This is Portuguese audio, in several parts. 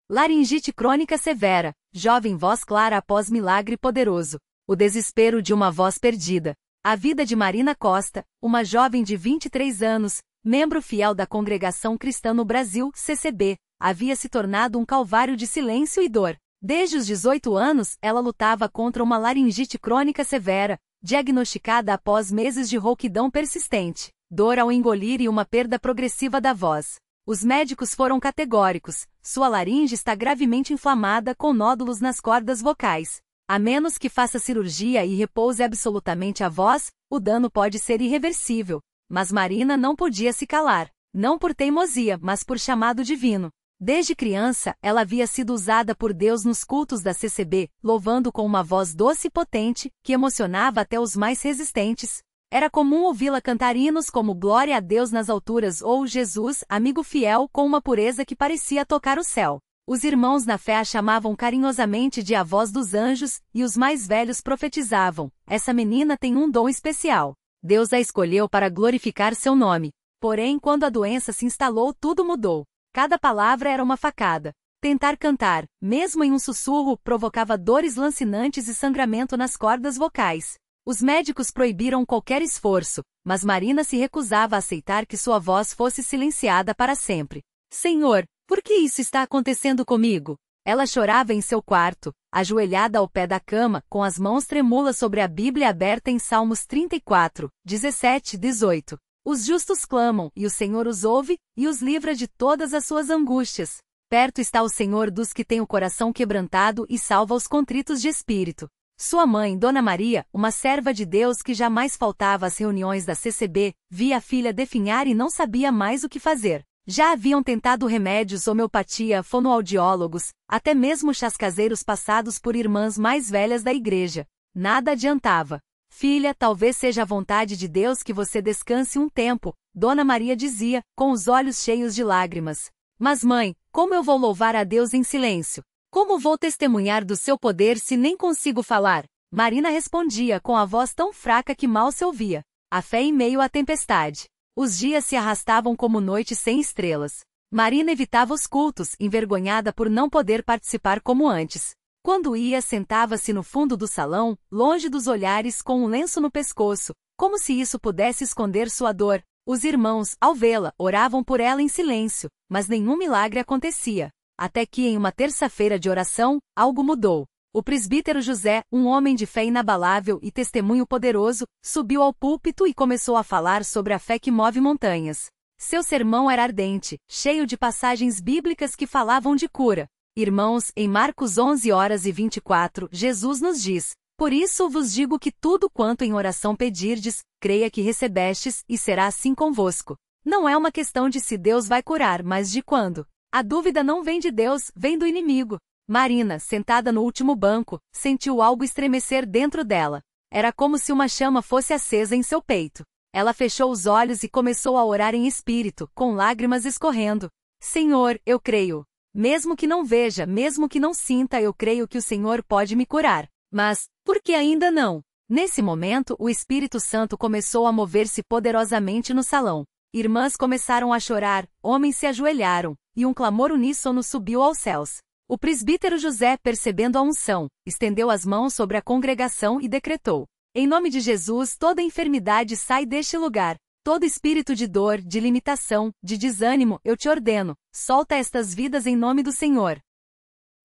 Laringite crônica severa, jovem voz clara após milagre poderoso. O desespero de uma voz perdida. A vida de Marina Costa, uma jovem de 23 anos, membro fiel da Congregação Cristã no Brasil, CCB, havia se tornado um calvário de silêncio e dor. Desde os 18 anos, ela lutava contra uma laringite crônica severa, diagnosticada após meses de rouquidão persistente, dor ao engolir e uma perda progressiva da voz. Os médicos foram categóricos: sua laringe está gravemente inflamada com nódulos nas cordas vocais. A menos que faça cirurgia e repouse absolutamente a voz, o dano pode ser irreversível. Mas Marina não podia se calar. Não por teimosia, mas por chamado divino. Desde criança, ela havia sido usada por Deus nos cultos da CCB, louvando com uma voz doce e potente, que emocionava até os mais resistentes. Era comum ouvi-la cantar hinos como Glória a Deus nas alturas ou Jesus, amigo fiel, com uma pureza que parecia tocar o céu. Os irmãos na fé a chamavam carinhosamente de a voz dos anjos, e os mais velhos profetizavam: essa menina tem um dom especial. Deus a escolheu para glorificar seu nome. Porém, quando a doença se instalou, tudo mudou. Cada palavra era uma facada. Tentar cantar, mesmo em um sussurro, provocava dores lancinantes e sangramento nas cordas vocais. Os médicos proibiram qualquer esforço, mas Marina se recusava a aceitar que sua voz fosse silenciada para sempre. Senhor, por que isso está acontecendo comigo? Ela chorava em seu quarto, ajoelhada ao pé da cama, com as mãos trêmulas sobre a Bíblia aberta em Salmos 34, 17 e 18. Os justos clamam, e o Senhor os ouve, e os livra de todas as suas angústias. Perto está o Senhor dos que têm o coração quebrantado e salva os contritos de espírito. Sua mãe, Dona Maria, uma serva de Deus que jamais faltava às reuniões da CCB, via a filha definhar e não sabia mais o que fazer. Já haviam tentado remédios, homeopatia, fonoaudiólogos, até mesmo chás caseiros passados por irmãs mais velhas da igreja. Nada adiantava. Filha, talvez seja a vontade de Deus que você descanse um tempo, Dona Maria dizia, com os olhos cheios de lágrimas. Mas mãe, como eu vou louvar a Deus em silêncio? Como vou testemunhar do seu poder se nem consigo falar? Marina respondia com a voz tão fraca que mal se ouvia. A fé em meio à tempestade. Os dias se arrastavam como noite sem estrelas. Marina evitava os cultos, envergonhada por não poder participar como antes. Quando ia, sentava-se no fundo do salão, longe dos olhares, com um lenço no pescoço, como se isso pudesse esconder sua dor. Os irmãos, ao vê-la, oravam por ela em silêncio, mas nenhum milagre acontecia. Até que, em uma terça-feira de oração, algo mudou. O presbítero José, um homem de fé inabalável e testemunho poderoso, subiu ao púlpito e começou a falar sobre a fé que move montanhas. Seu sermão era ardente, cheio de passagens bíblicas que falavam de cura. Irmãos, em Marcos 11h24, Jesus nos diz: por isso vos digo que tudo quanto em oração pedirdes, creia que recebestes, e será assim convosco. Não é uma questão de se Deus vai curar, mas de quando. A dúvida não vem de Deus, vem do inimigo. Marina, sentada no último banco, sentiu algo estremecer dentro dela. Era como se uma chama fosse acesa em seu peito. Ela fechou os olhos e começou a orar em espírito, com lágrimas escorrendo. Senhor, eu creio. Mesmo que não veja, mesmo que não sinta, eu creio que o Senhor pode me curar. Mas, por que ainda não? Nesse momento, o Espírito Santo começou a mover-se poderosamente no salão. Irmãs começaram a chorar, homens se ajoelharam, e um clamor uníssono subiu aos céus. O presbítero José, percebendo a unção, estendeu as mãos sobre a congregação e decretou: em nome de Jesus, toda enfermidade sai deste lugar. Todo espírito de dor, de limitação, de desânimo, eu te ordeno, solta estas vidas em nome do Senhor.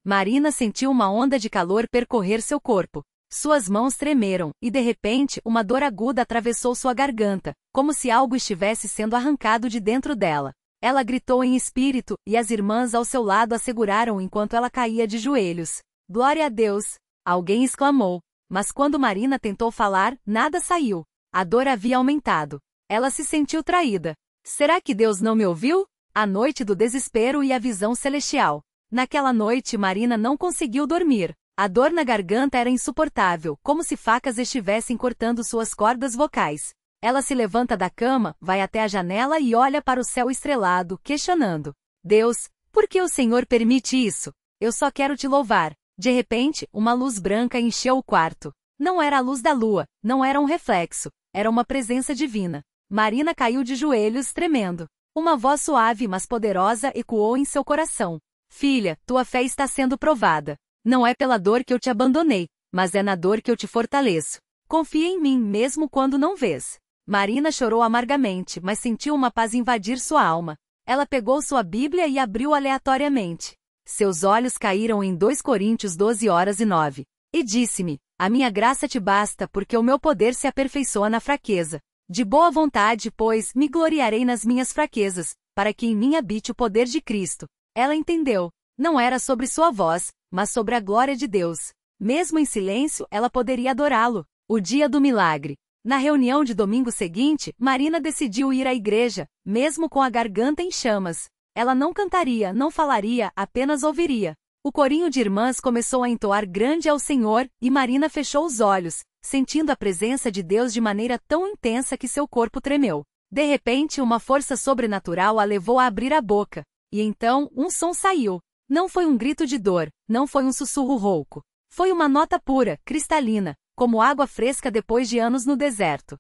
Marina sentiu uma onda de calor percorrer seu corpo. Suas mãos tremeram, e de repente, uma dor aguda atravessou sua garganta, como se algo estivesse sendo arrancado de dentro dela. Ela gritou em espírito, e as irmãs ao seu lado a seguraram enquanto ela caía de joelhos. Glória a Deus! Alguém exclamou. Mas quando Marina tentou falar, nada saiu. A dor havia aumentado. Ela se sentiu traída. Será que Deus não me ouviu? A noite do desespero e a visão celestial. Naquela noite, Marina não conseguiu dormir. A dor na garganta era insuportável, como se facas estivessem cortando suas cordas vocais. Ela se levanta da cama, vai até a janela e olha para o céu estrelado, questionando: Deus, por que o Senhor permite isso? Eu só quero te louvar. De repente, uma luz branca encheu o quarto. Não era a luz da lua, não era um reflexo, era uma presença divina. Marina caiu de joelhos, tremendo. Uma voz suave, mas poderosa, ecoou em seu coração. Filha, tua fé está sendo provada. Não é pela dor que eu te abandonei, mas é na dor que eu te fortaleço. Confia em mim mesmo quando não vês. Marina chorou amargamente, mas sentiu uma paz invadir sua alma. Ela pegou sua Bíblia e abriu aleatoriamente. Seus olhos caíram em 2 Coríntios 12:9. E disse-me: a minha graça te basta, porque o meu poder se aperfeiçoa na fraqueza. De boa vontade, pois, me gloriarei nas minhas fraquezas, para que em mim habite o poder de Cristo. Ela entendeu. Não era sobre sua voz, mas sobre a glória de Deus. Mesmo em silêncio, ela poderia adorá-lo. O dia do milagre. Na reunião de domingo seguinte, Marina decidiu ir à igreja, mesmo com a garganta em chamas. Ela não cantaria, não falaria, apenas ouviria. O corinho de irmãs começou a entoar grande ao Senhor, e Marina fechou os olhos, sentindo a presença de Deus de maneira tão intensa que seu corpo tremeu. De repente, uma força sobrenatural a levou a abrir a boca. E então, um som saiu. Não foi um grito de dor, não foi um sussurro rouco. Foi uma nota pura, cristalina, como água fresca depois de anos no deserto.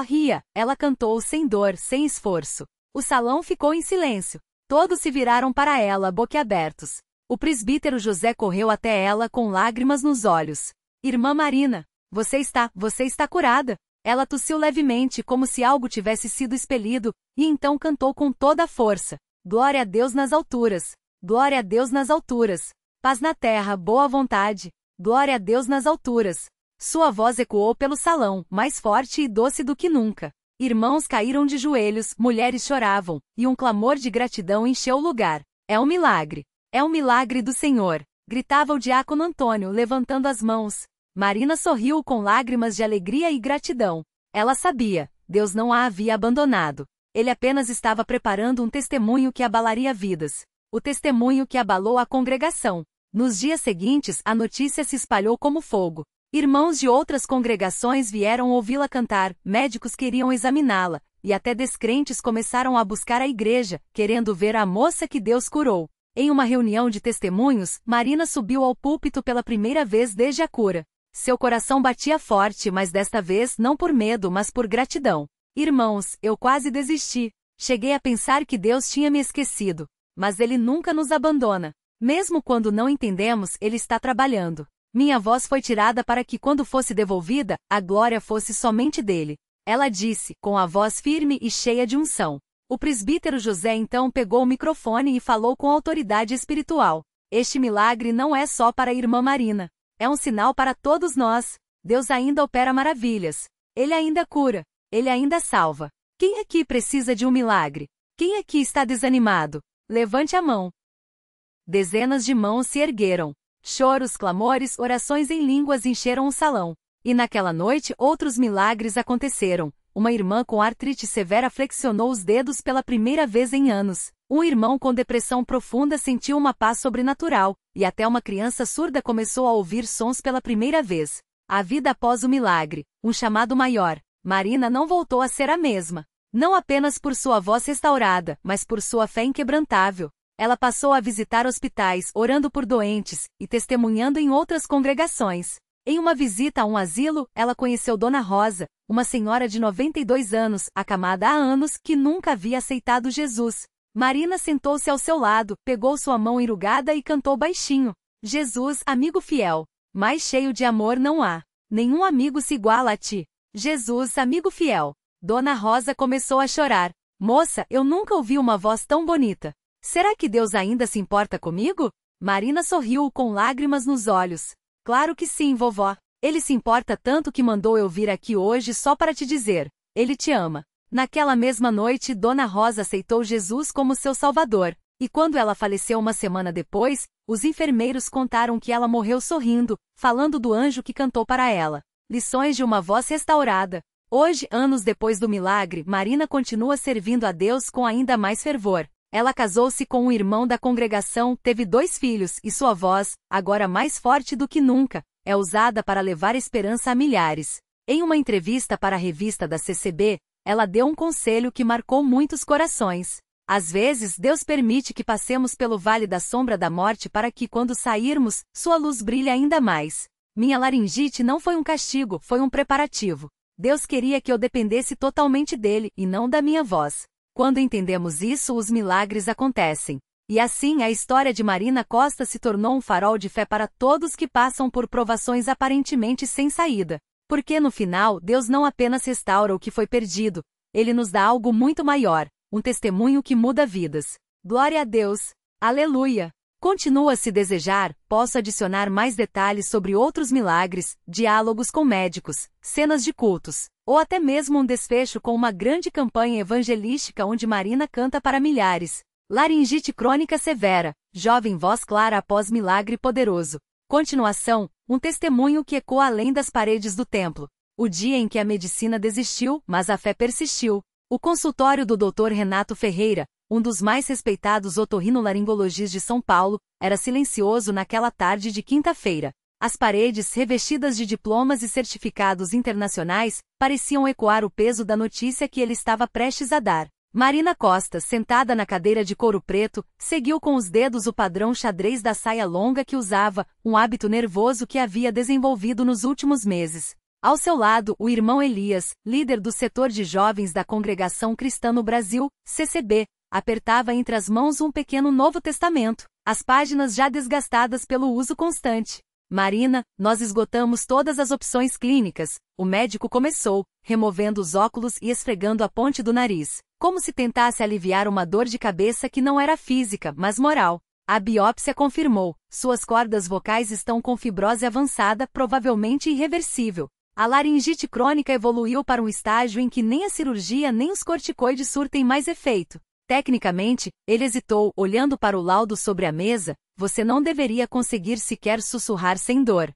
Ria, ela cantou sem dor, sem esforço. O salão ficou em silêncio. Todos se viraram para ela, boquiabertos. O presbítero José correu até ela com lágrimas nos olhos. Irmã Marina, você está curada. Ela tossiu levemente, como se algo tivesse sido expelido, e então cantou com toda a força. Glória a Deus nas alturas. Glória a Deus nas alturas. Paz na terra, boa vontade. Glória a Deus nas alturas. Sua voz ecoou pelo salão, mais forte e doce do que nunca. Irmãos caíram de joelhos, mulheres choravam, e um clamor de gratidão encheu o lugar. É um milagre. É um milagre do Senhor, gritava o diácono Antônio, levantando as mãos. Marina sorriu com lágrimas de alegria e gratidão. Ela sabia, Deus não a havia abandonado. Ele apenas estava preparando um testemunho que abalaria vidas. O testemunho que abalou a congregação. Nos dias seguintes, a notícia se espalhou como fogo. Irmãos de outras congregações vieram ouvi-la cantar, médicos queriam examiná-la, e até descrentes começaram a buscar a igreja, querendo ver a moça que Deus curou. Em uma reunião de testemunhos, Marina subiu ao púlpito pela primeira vez desde a cura. Seu coração batia forte, mas desta vez não por medo, mas por gratidão. Irmãos, eu quase desisti. Cheguei a pensar que Deus tinha me esquecido. Mas Ele nunca nos abandona. Mesmo quando não entendemos, Ele está trabalhando. Minha voz foi tirada para que, quando fosse devolvida, a glória fosse somente dele. Ela disse, com a voz firme e cheia de unção. O presbítero José então pegou o microfone e falou com autoridade espiritual. Este milagre não é só para a irmã Marina. É um sinal para todos nós. Deus ainda opera maravilhas. Ele ainda cura. Ele ainda salva. Quem aqui precisa de um milagre? Quem aqui está desanimado? Levante a mão. Dezenas de mãos se ergueram. Choros, clamores, orações em línguas encheram o salão. E naquela noite outros milagres aconteceram. Uma irmã com artrite severa flexionou os dedos pela primeira vez em anos. Um irmão com depressão profunda sentiu uma paz sobrenatural, e até uma criança surda começou a ouvir sons pela primeira vez. A vida após o milagre, um chamado maior. Marina não voltou a ser a mesma. Não apenas por sua voz restaurada, mas por sua fé inquebrantável. Ela passou a visitar hospitais, orando por doentes, e testemunhando em outras congregações. Em uma visita a um asilo, ela conheceu Dona Rosa, uma senhora de 92 anos, acamada há anos, que nunca havia aceitado Jesus. Marina sentou-se ao seu lado, pegou sua mão enrugada e cantou baixinho. Jesus, amigo fiel. Mais cheio de amor não há. Nenhum amigo se iguala a ti. Jesus, amigo fiel. Dona Rosa começou a chorar. Moça, eu nunca ouvi uma voz tão bonita. Será que Deus ainda se importa comigo? Marina sorriu com lágrimas nos olhos. Claro que sim, vovó. Ele se importa tanto que mandou eu vir aqui hoje só para te dizer. Ele te ama. Naquela mesma noite, Dona Rosa aceitou Jesus como seu salvador. E quando ela faleceu uma semana depois, os enfermeiros contaram que ela morreu sorrindo, falando do anjo que cantou para ela. Lições de uma voz restaurada. Hoje, anos depois do milagre, Marina continua servindo a Deus com ainda mais fervor. Ela casou-se com um irmão da congregação, teve 2 filhos, e sua voz, agora mais forte do que nunca, é usada para levar esperança a milhares. Em uma entrevista para a revista da CCB, ela deu um conselho que marcou muitos corações. Às vezes, Deus permite que passemos pelo vale da sombra da morte para que, quando sairmos, sua luz brilhe ainda mais. Minha laringite não foi um castigo, foi um preparativo. Deus queria que eu dependesse totalmente dele, e não da minha voz. Quando entendemos isso, os milagres acontecem. E assim a história de Marina Costa se tornou um farol de fé para todos que passam por provações aparentemente sem saída. Porque no final, Deus não apenas restaura o que foi perdido, Ele nos dá algo muito maior, um testemunho que muda vidas. Glória a Deus! Aleluia! Continua a se desejar, posso adicionar mais detalhes sobre outros milagres, diálogos com médicos, cenas de cultos, ou até mesmo um desfecho com uma grande campanha evangelística onde Marina canta para milhares. Laringite crônica severa, jovem voz clara após milagre poderoso. Continuação, um testemunho que ecoa além das paredes do templo. O dia em que a medicina desistiu, mas a fé persistiu. O consultório do Dr. Renato Ferreira, um dos mais respeitados otorrinolaringologistas de São Paulo, era silencioso naquela tarde de quinta-feira. As paredes, revestidas de diplomas e certificados internacionais, pareciam ecoar o peso da notícia que ele estava prestes a dar. Marina Costa, sentada na cadeira de couro preto, seguiu com os dedos o padrão xadrez da saia longa que usava, um hábito nervoso que havia desenvolvido nos últimos meses. Ao seu lado, o irmão Elias, líder do setor de jovens da Congregação Cristã no Brasil, CCB, apertava entre as mãos um pequeno Novo Testamento, as páginas já desgastadas pelo uso constante. Marina, nós esgotamos todas as opções clínicas, o médico começou, removendo os óculos e esfregando a ponte do nariz, como se tentasse aliviar uma dor de cabeça que não era física, mas moral. A biópsia confirmou, suas cordas vocais estão com fibrose avançada, provavelmente irreversível. A laringite crônica evoluiu para um estágio em que nem a cirurgia nem os corticoides surtem mais efeito. Tecnicamente, ele hesitou, olhando para o laudo sobre a mesa, você não deveria conseguir sequer sussurrar sem dor.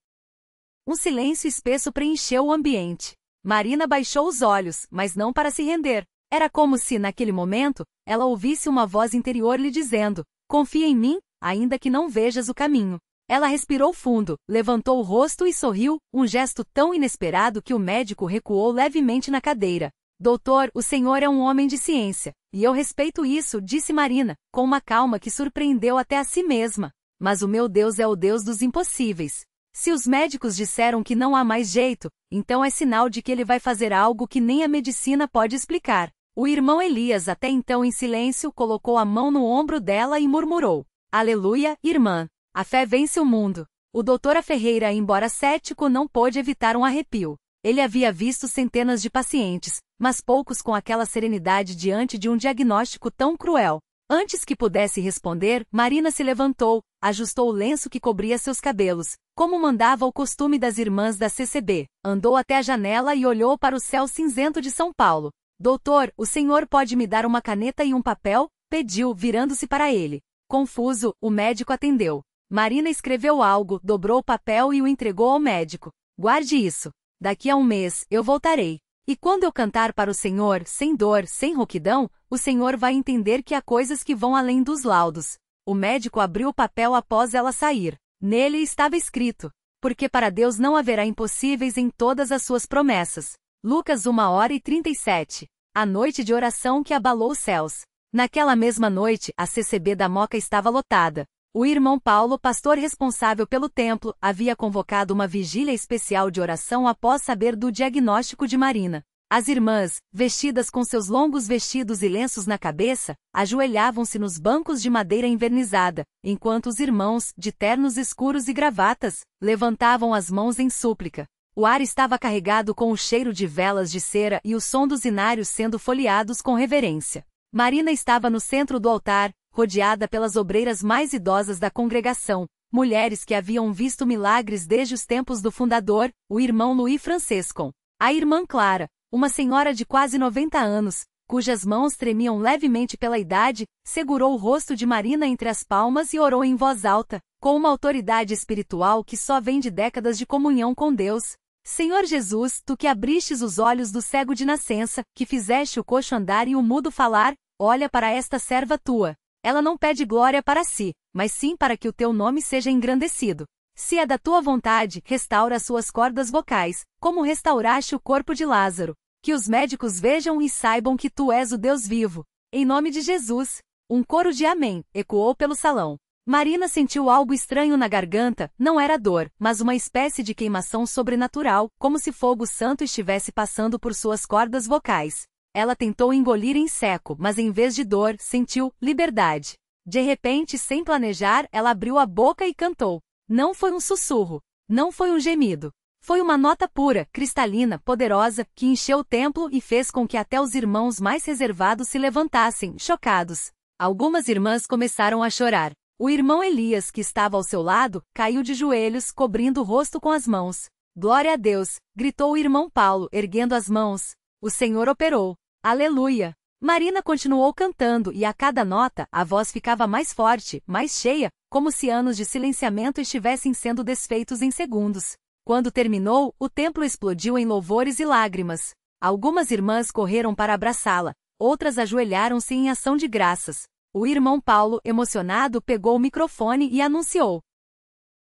Um silêncio espesso preencheu o ambiente. Marina baixou os olhos, mas não para se render. Era como se, naquele momento, ela ouvisse uma voz interior lhe dizendo, confia em mim, ainda que não vejas o caminho. Ela respirou fundo, levantou o rosto e sorriu, um gesto tão inesperado que o médico recuou levemente na cadeira. Doutor, o senhor é um homem de ciência, e eu respeito isso, disse Marina, com uma calma que surpreendeu até a si mesma. Mas o meu Deus é o Deus dos impossíveis. Se os médicos disseram que não há mais jeito, então é sinal de que ele vai fazer algo que nem a medicina pode explicar. O irmão Elias, até então em silêncio, colocou a mão no ombro dela e murmurou, aleluia, irmã. A fé vence o mundo. O Dr. Ferreira, embora cético, não pôde evitar um arrepio. Ele havia visto centenas de pacientes, mas poucos com aquela serenidade diante de um diagnóstico tão cruel. Antes que pudesse responder, Marina se levantou, ajustou o lenço que cobria seus cabelos, como mandava o costume das irmãs da CCB, andou até a janela e olhou para o céu cinzento de São Paulo. Doutor, o senhor pode me dar uma caneta e um papel? Pediu, virando-se para ele. Confuso, o médico atendeu. Marina escreveu algo, dobrou o papel e o entregou ao médico. Guarde isso. Daqui a um mês, eu voltarei. E quando eu cantar para o Senhor, sem dor, sem rouquidão, o Senhor vai entender que há coisas que vão além dos laudos. O médico abriu o papel após ela sair. Nele estava escrito, porque para Deus não haverá impossíveis em todas as suas promessas. Lucas 1h37. A noite de oração que abalou os céus. Naquela mesma noite, a CCB da Moca estava lotada. O irmão Paulo, pastor responsável pelo templo, havia convocado uma vigília especial de oração após saber do diagnóstico de Marina. As irmãs, vestidas com seus longos vestidos e lenços na cabeça, ajoelhavam-se nos bancos de madeira envernizada, enquanto os irmãos, de ternos escuros e gravatas, levantavam as mãos em súplica. O ar estava carregado com o cheiro de velas de cera e o som dos inários sendo folheados com reverência. Marina estava no centro do altar, rodeada pelas obreiras mais idosas da congregação, mulheres que haviam visto milagres desde os tempos do fundador, o irmão Luís Francisco. A irmã Clara, uma senhora de quase 90 anos, cujas mãos tremiam levemente pela idade, segurou o rosto de Marina entre as palmas e orou em voz alta, com uma autoridade espiritual que só vem de décadas de comunhão com Deus. Senhor Jesus, tu que abristes os olhos do cego de nascença, que fizeste o coxo andar e o mudo falar, olha para esta serva tua. Ela não pede glória para si, mas sim para que o teu nome seja engrandecido. Se é da tua vontade, restaura as suas cordas vocais, como restauraste o corpo de Lázaro. Que os médicos vejam e saibam que tu és o Deus vivo. Em nome de Jesus. Um coro de amém ecoou pelo salão. Marina sentiu algo estranho na garganta, não era dor, mas uma espécie de queimação sobrenatural, como se fogo santo estivesse passando por suas cordas vocais. Ela tentou engolir em seco, mas em vez de dor, sentiu liberdade. De repente, sem planejar, ela abriu a boca e cantou. Não foi um sussurro. Não foi um gemido. Foi uma nota pura, cristalina, poderosa, que encheu o templo e fez com que até os irmãos mais reservados se levantassem, chocados. Algumas irmãs começaram a chorar. O irmão Elias, que estava ao seu lado, caiu de joelhos, cobrindo o rosto com as mãos. Glória a Deus! Gritou o irmão Paulo, erguendo as mãos. O Senhor operou. Aleluia! Marina continuou cantando e a cada nota, a voz ficava mais forte, mais cheia, como se anos de silenciamento estivessem sendo desfeitos em segundos. Quando terminou, o templo explodiu em louvores e lágrimas. Algumas irmãs correram para abraçá-la, outras ajoelharam-se em ação de graças. O irmão Paulo, emocionado, pegou o microfone e anunciou: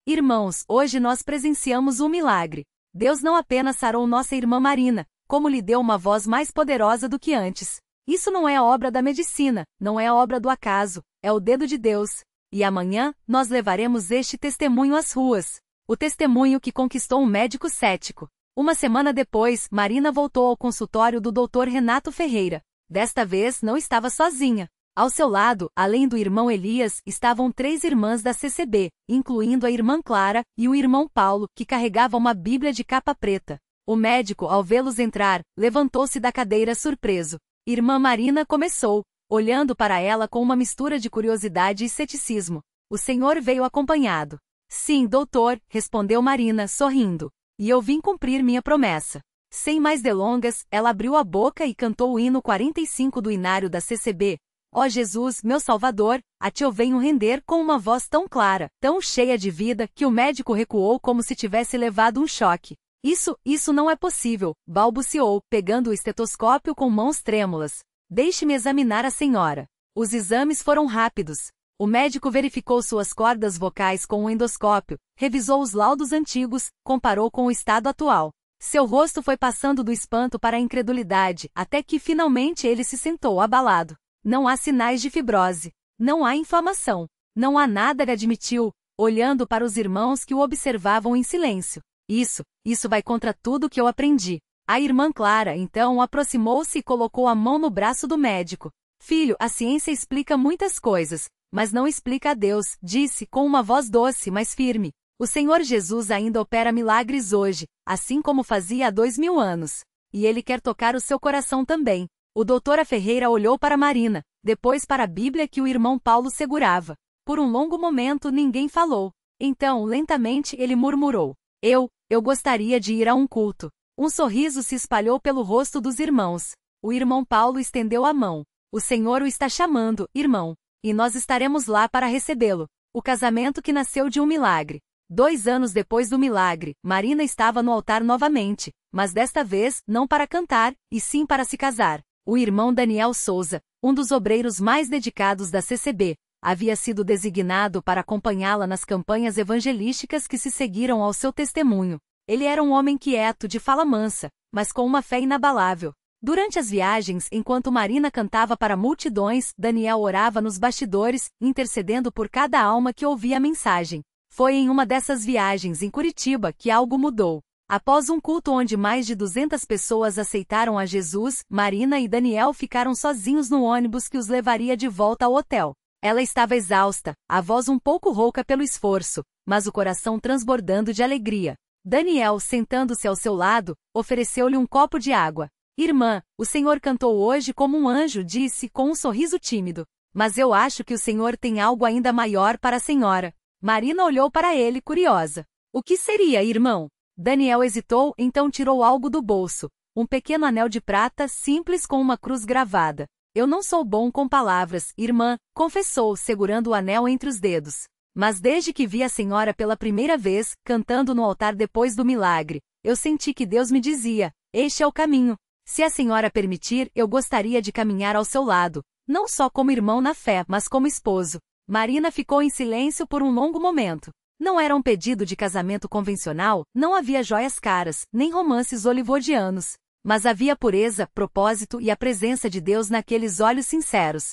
Irmãos, hoje nós presenciamos um milagre. Deus não apenas sarou nossa irmã Marina, como lhe deu uma voz mais poderosa do que antes. Isso não é a obra da medicina, não é a obra do acaso, é o dedo de Deus. E amanhã, nós levaremos este testemunho às ruas. O testemunho que conquistou um médico cético. Uma semana depois, Marina voltou ao consultório do Dr. Renato Ferreira. Desta vez, não estava sozinha. Ao seu lado, além do irmão Elias, estavam 3 irmãs da CCB, incluindo a irmã Clara e o irmão Paulo, que carregava uma Bíblia de capa preta. O médico, ao vê-los entrar, levantou-se da cadeira surpreso. Irmã Marina começou, olhando para ela com uma mistura de curiosidade e ceticismo. O senhor veio acompanhado. Sim, doutor, respondeu Marina, sorrindo. E eu vim cumprir minha promessa. Sem mais delongas, ela abriu a boca e cantou o hino 45 do Inário da CCB. Ó Jesus, meu Salvador, a ti eu venho render, com uma voz tão clara, tão cheia de vida, que o médico recuou como se tivesse levado um choque. Isso não é possível, balbuciou, pegando o estetoscópio com mãos trêmulas. Deixe-me examinar a senhora. Os exames foram rápidos. O médico verificou suas cordas vocais com um endoscópio, revisou os laudos antigos, comparou com o estado atual. Seu rosto foi passando do espanto para a incredulidade, até que finalmente ele se sentou abalado. Não há sinais de fibrose. Não há inflamação. Não há nada, admitiu, olhando para os irmãos que o observavam em silêncio. Isso vai contra tudo que eu aprendi. A irmã Clara, então, aproximou-se e colocou a mão no braço do médico. Filho, a ciência explica muitas coisas, mas não explica a Deus, disse com uma voz doce, mas firme. O Senhor Jesus ainda opera milagres hoje, assim como fazia há 2000 anos. E Ele quer tocar o seu coração também. O doutora Ferreira olhou para Marina, depois para a Bíblia que o irmão Paulo segurava. Por um longo momento ninguém falou. Então, lentamente, ele murmurou. Eu gostaria de ir a um culto. Um sorriso se espalhou pelo rosto dos irmãos. O irmão Paulo estendeu a mão. O Senhor o está chamando, irmão. E nós estaremos lá para recebê-lo. O casamento que nasceu de um milagre. 2 anos depois do milagre, Marina estava no altar novamente, mas desta vez, não para cantar, e sim para se casar. O irmão Daniel Souza, um dos obreiros mais dedicados da CCB, havia sido designado para acompanhá-la nas campanhas evangelísticas que se seguiram ao seu testemunho. Ele era um homem quieto, de fala mansa, mas com uma fé inabalável. Durante as viagens, enquanto Marina cantava para multidões, Daniel orava nos bastidores, intercedendo por cada alma que ouvia a mensagem. Foi em uma dessas viagens em Curitiba que algo mudou. Após um culto onde mais de 200 pessoas aceitaram a Jesus, Marina e Daniel ficaram sozinhos no ônibus que os levaria de volta ao hotel. Ela estava exausta, a voz um pouco rouca pelo esforço, mas o coração transbordando de alegria. Daniel, sentando-se ao seu lado, ofereceu-lhe um copo de água. Irmã, o senhor cantou hoje como um anjo, disse com um sorriso tímido. Mas eu acho que o senhor tem algo ainda maior para a senhora. Marina olhou para ele, curiosa. O que seria, irmão? Daniel hesitou, então tirou algo do bolso. Um pequeno anel de prata, simples com uma cruz gravada. Eu não sou bom com palavras, irmã, confessou, segurando o anel entre os dedos. Mas desde que vi a senhora pela primeira vez, cantando no altar depois do milagre, eu senti que Deus me dizia, este é o caminho. Se a senhora permitir, eu gostaria de caminhar ao seu lado, não só como irmão na fé, mas como esposo. Marina ficou em silêncio por um longo momento. Não era um pedido de casamento convencional, não havia joias caras, nem romances hollywoodianos. Mas havia pureza, propósito e a presença de Deus naqueles olhos sinceros.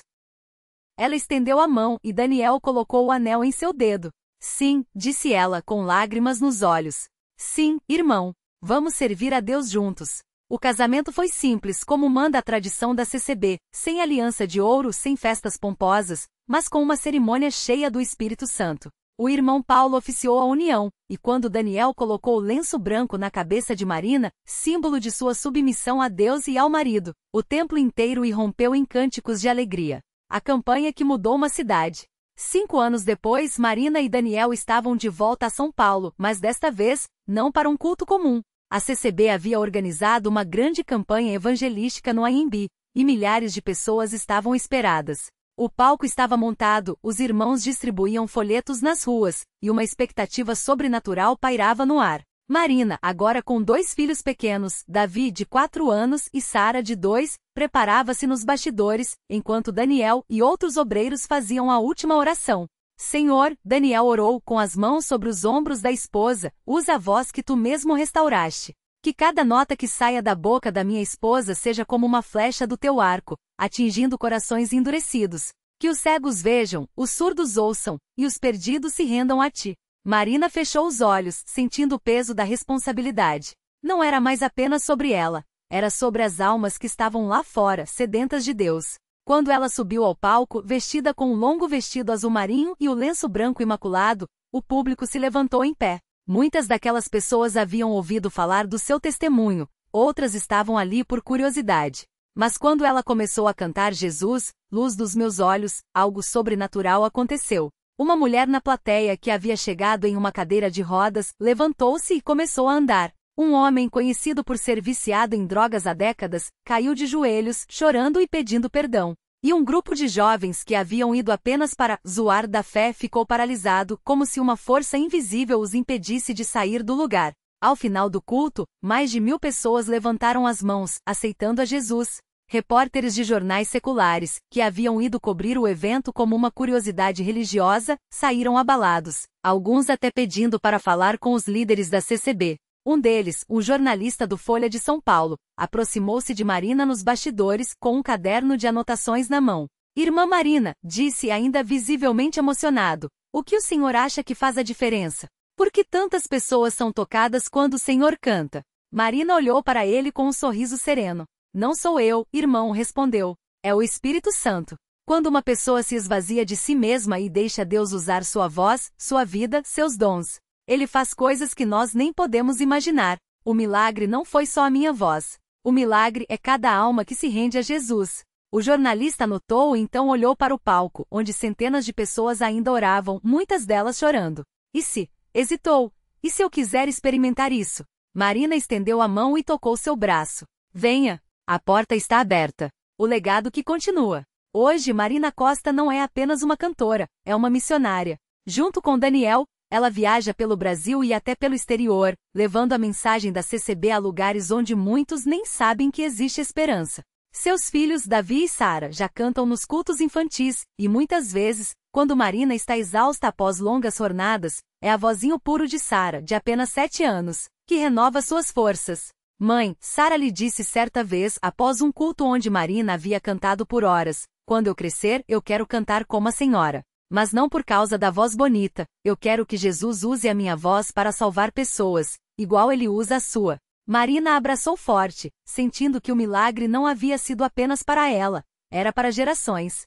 Ela estendeu a mão e Daniel colocou o anel em seu dedo. Sim, disse ela, com lágrimas nos olhos. Sim, irmão. Vamos servir a Deus juntos. O casamento foi simples, como manda a tradição da CCB, sem aliança de ouro, sem festas pomposas, mas com uma cerimônia cheia do Espírito Santo. O irmão Paulo oficiou a união, e quando Daniel colocou o lenço branco na cabeça de Marina, símbolo de sua submissão a Deus e ao marido, o templo inteiro irrompeu em cânticos de alegria. A campanha que mudou uma cidade. 5 anos depois, Marina e Daniel estavam de volta a São Paulo, mas desta vez, não para um culto comum. A CCB havia organizado uma grande campanha evangelística no Anhembi, e milhares de pessoas estavam esperadas. O palco estava montado, os irmãos distribuíam folhetos nas ruas, e uma expectativa sobrenatural pairava no ar. Marina, agora com 2 filhos pequenos, Davi, de 4 anos, e Sara, de 2, preparava-se nos bastidores, enquanto Daniel e outros obreiros faziam a última oração. Senhor, Daniel orou com as mãos sobre os ombros da esposa, usa a voz que tu mesmo restauraste. Que cada nota que saia da boca da minha esposa seja como uma flecha do teu arco, atingindo corações endurecidos. Que os cegos vejam, os surdos ouçam, e os perdidos se rendam a ti. Marina fechou os olhos, sentindo o peso da responsabilidade. Não era mais apenas sobre ela, era sobre as almas que estavam lá fora, sedentas de Deus. Quando ela subiu ao palco, vestida com um longo vestido azul marinho e o lenço branco imaculado, o público se levantou em pé. Muitas daquelas pessoas haviam ouvido falar do seu testemunho, outras estavam ali por curiosidade. Mas quando ela começou a cantar Jesus, luz dos meus olhos, algo sobrenatural aconteceu. Uma mulher na plateia que havia chegado em uma cadeira de rodas, levantou-se e começou a andar. Um homem conhecido por ser viciado em drogas há décadas, caiu de joelhos, chorando e pedindo perdão. E um grupo de jovens que haviam ido apenas para zoar da fé ficou paralisado, como se uma força invisível os impedisse de sair do lugar. Ao final do culto, mais de 1000 pessoas levantaram as mãos, aceitando a Jesus. Repórteres de jornais seculares, que haviam ido cobrir o evento como uma curiosidade religiosa, saíram abalados, alguns até pedindo para falar com os líderes da CCB. Um deles, um jornalista do Folha de São Paulo, aproximou-se de Marina nos bastidores, com um caderno de anotações na mão. Irmã Marina, disse ainda visivelmente emocionado, o que o senhor acha que faz a diferença? Por que tantas pessoas são tocadas quando o senhor canta? Marina olhou para ele com um sorriso sereno. Não sou eu, irmão, respondeu. É o Espírito Santo. Quando uma pessoa se esvazia de si mesma e deixa Deus usar sua voz, sua vida, seus dons, ele faz coisas que nós nem podemos imaginar. O milagre não foi só a minha voz. O milagre é cada alma que se rende a Jesus. O jornalista anotou e então olhou para o palco, onde centenas de pessoas ainda oravam, muitas delas chorando. E se? Hesitou. E se eu quiser experimentar isso? Marina estendeu a mão e tocou seu braço. Venha. A porta está aberta. O legado que continua. Hoje Marina Costa não é apenas uma cantora, é uma missionária. Junto com Daniel, ela viaja pelo Brasil e até pelo exterior, levando a mensagem da CCB a lugares onde muitos nem sabem que existe esperança. Seus filhos Davi e Sara já cantam nos cultos infantis, e muitas vezes, quando Marina está exausta após longas jornadas, é a vozinho puro de Sara, de apenas 7 anos, que renova suas forças. Mãe, Sara lhe disse certa vez após um culto onde Marina havia cantado por horas, quando eu crescer, eu quero cantar como a senhora. Mas não por causa da voz bonita, eu quero que Jesus use a minha voz para salvar pessoas, igual ele usa a sua. Marina a abraçou forte, sentindo que o milagre não havia sido apenas para ela, era para gerações.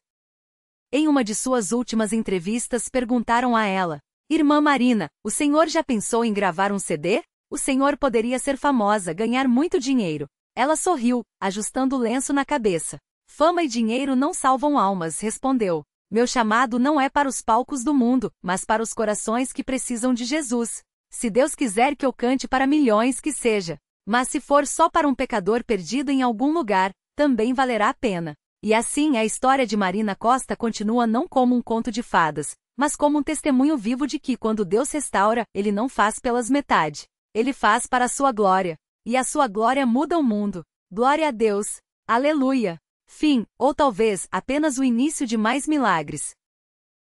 Em uma de suas últimas entrevistas perguntaram a ela, Irmã Marina, o senhor já pensou em gravar um CD? O senhor poderia ser famosa, ganhar muito dinheiro. Ela sorriu, ajustando o lenço na cabeça. Fama e dinheiro não salvam almas, respondeu. Meu chamado não é para os palcos do mundo, mas para os corações que precisam de Jesus. Se Deus quiser que eu cante para milhões, que seja. Mas se for só para um pecador perdido em algum lugar, também valerá a pena. E assim a história de Marina Costa continua não como um conto de fadas, mas como um testemunho vivo de que quando Deus restaura, Ele não faz pelas metade. Ele faz para a sua glória. E a sua glória muda o mundo. Glória a Deus. Aleluia. Fim, ou talvez apenas o início de mais milagres.